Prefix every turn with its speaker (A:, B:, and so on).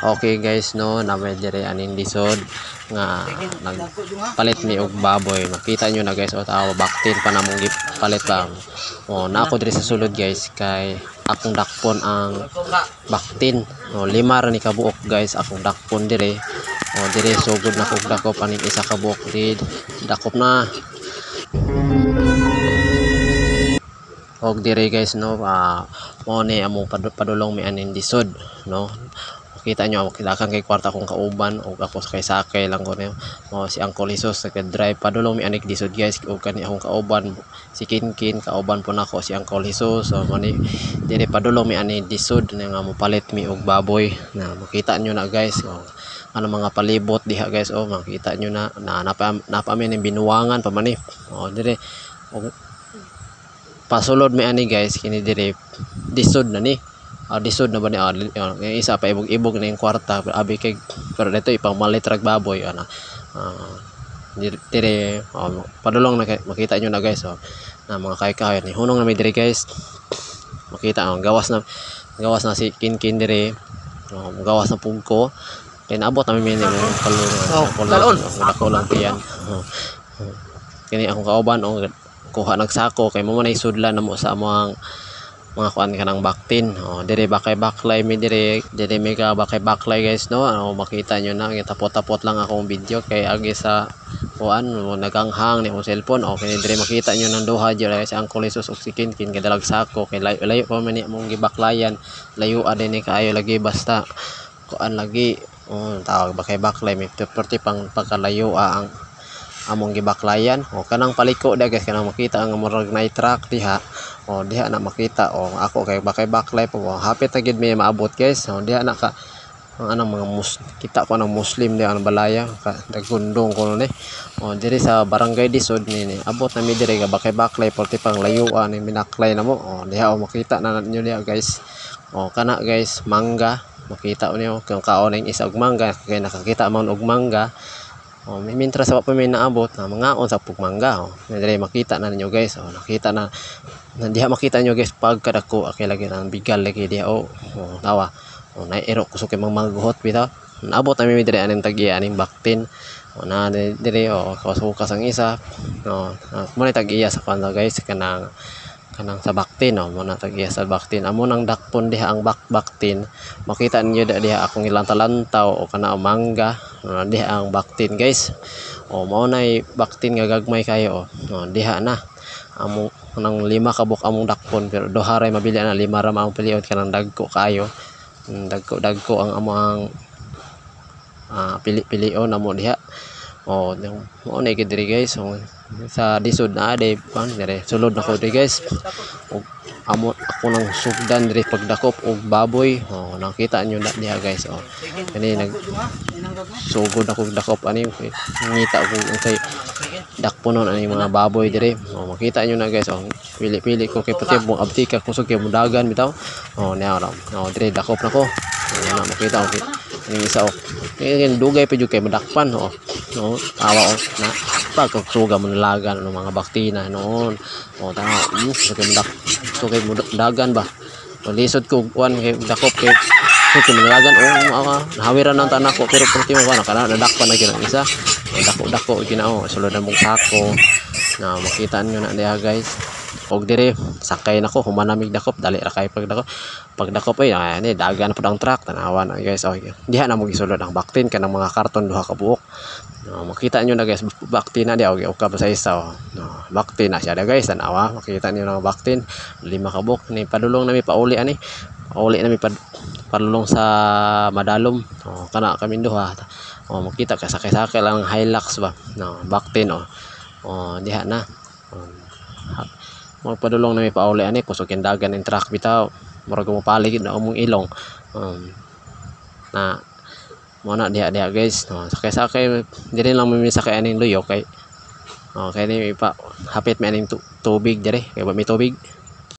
A: Okay guys, no, namay dire aning lisod nga nagpalit mi og baboy. Makita nyo na guys, o tawo baktin pa namong palit lang. O na ako dire sa sulod guys kay akong dakpon ang baktin. O lima ra ni kabuok guys akong dakpon dire. O dire sugod na kog dakop aning isa ka buok did. Dakop na. Og dire guys, no, mo ni among padulong mi aning lisod, no. Kita nyo, kilakan kay kwarta akong kauban o ako kay sakay lang ko niyo. Mo si Uncle Jesus nagka-drive padulong mi anik disod guys o kani akong kauban si Kinkin kauban po nako si Uncle Jesus. So mo ni dire padulong mi ani disod nga mopalit mi og baboy na makita nyo na guys. O, ano mga palibot diha guys, o makita nyo na napa mi ning binuwangan pa man ni. O dire o, pasulod mi ani guys kini dire disod na ni. Disod na ba ni yung isa pa ibog na yung kwarta abi kay pero dito ipang malitrag baboy dire padulong na makita nyo na guys, na mga kay ni hunong na may dire guys makita gawas na si Kinkin dire, gawas na pugko kay naabot namin yung kalon ko lang tiyan. Kini akong kauban kuha nagsako kay mo man isudlan namo sa among mga kuan kanang baktin. Dire bakay baklay mi dire mega bakay baklay guys, no. Makita nyo na tapot-tapot lang akong video kay agi sa kuan naganghang ni akong cellphone. Kini dire makita nyo nang duha dire si Uncle Jesus ug si Kinkin kay dalag sako kay layo pa man ni among gibaklayan, layo adin ni kaayo lagi basta kuan lagi tawag bakay baklay mi perti pang pagkalayo ang among gibaklayan. Kanang paliko da guys, kanang makita ang murag na truck diha. Diha na makita ako kay bakay baklay po hapit na gid may maabot guys. Diha na ka ang anang mga kita ko ng Muslim diha ang balaya ka dagundong ko ni. Diri sa barangay Disod ni abot na mi diri ka bakay baklay porti pang layuan ni minaklay na mo. Diha makita na ninyo diha guys. Kana guys mangga makita niyo kung kaon ning isa og mangga kay nakakita man og mangga. Mintra sa pa may naabot na mga sa pugmangga. Dili makita na ninyo guys. Nakita na diha makita nyo guys pagkadako akay lagi nang bigal lagi diha tawa nairo kusog kay magmaguhot bitaw. Naabot na mi dire aning tagi aning baktin na dire kasukas ang isa mo na tag-iya sa kanila guys kanang sa baktin mo na tag-iya sa baktin amo nang dakpon diha ang baktin. Makita ninyo diha akong ilang talantaw o kana mangga diha ang baktin guys. Mao nay baktin nga gagmay kayo diha na amo nang lima kabuk among dakpon pero duha ray mabili na lima ra maong piliot kanang dagko kayo dagko ang among pili-pilion namo diha. Mo na gid diri guys. Sa Disod na day pan dire sulod na ko diri guys. Amo ako nang sugdan diri pagdakop og baboy. Nakita nyo na diha guys. Kani nag sugod ako dakop ani ngita ko kay dakponon ani mga baboy dire. Makita nyo na guys. Pili-pili ko kay puti mo abtika kusog kay mudagan bitaw. Niya ra. Dire dakop na ko. Na makita ko ini isa kay dugay pa jud kay madakpan tawa na pagkasuga mo nalagan ng mga baktina noon. Tawa so kay mudagan ba lisod ko kuan kay dakop kay nalagan nahawiran ng tanak ko pero perti mo kana nadakpan na kinang isa dako ginao sulod na mong sako na makita nyo na diha guys. Og dire sakay nako humanamig dakop dali ra kay pagdakop ay ani dagan pud ang truck tanawa na guys. Diha na mo gisulod ang baktin kanang mga karton duha ka buok. Makita nyo na guys baktin na diha og ka sa isa baktin na siya da guys tanawa makita niyo na baktin lima ka buok ni padulong nami pauli ani pauli nami padulong sa Madalom. Kana kami duha makita ka sakay lang Hilux ba baktin diha na magpadulong na may pauli ani kusog dagan ng truck bitaw murag mo paligid na among ilong na mo na diha guys. Sakay dire lang mi sakay aning luyo kay ni pa hapit may aning tubig dire kay ba may tubig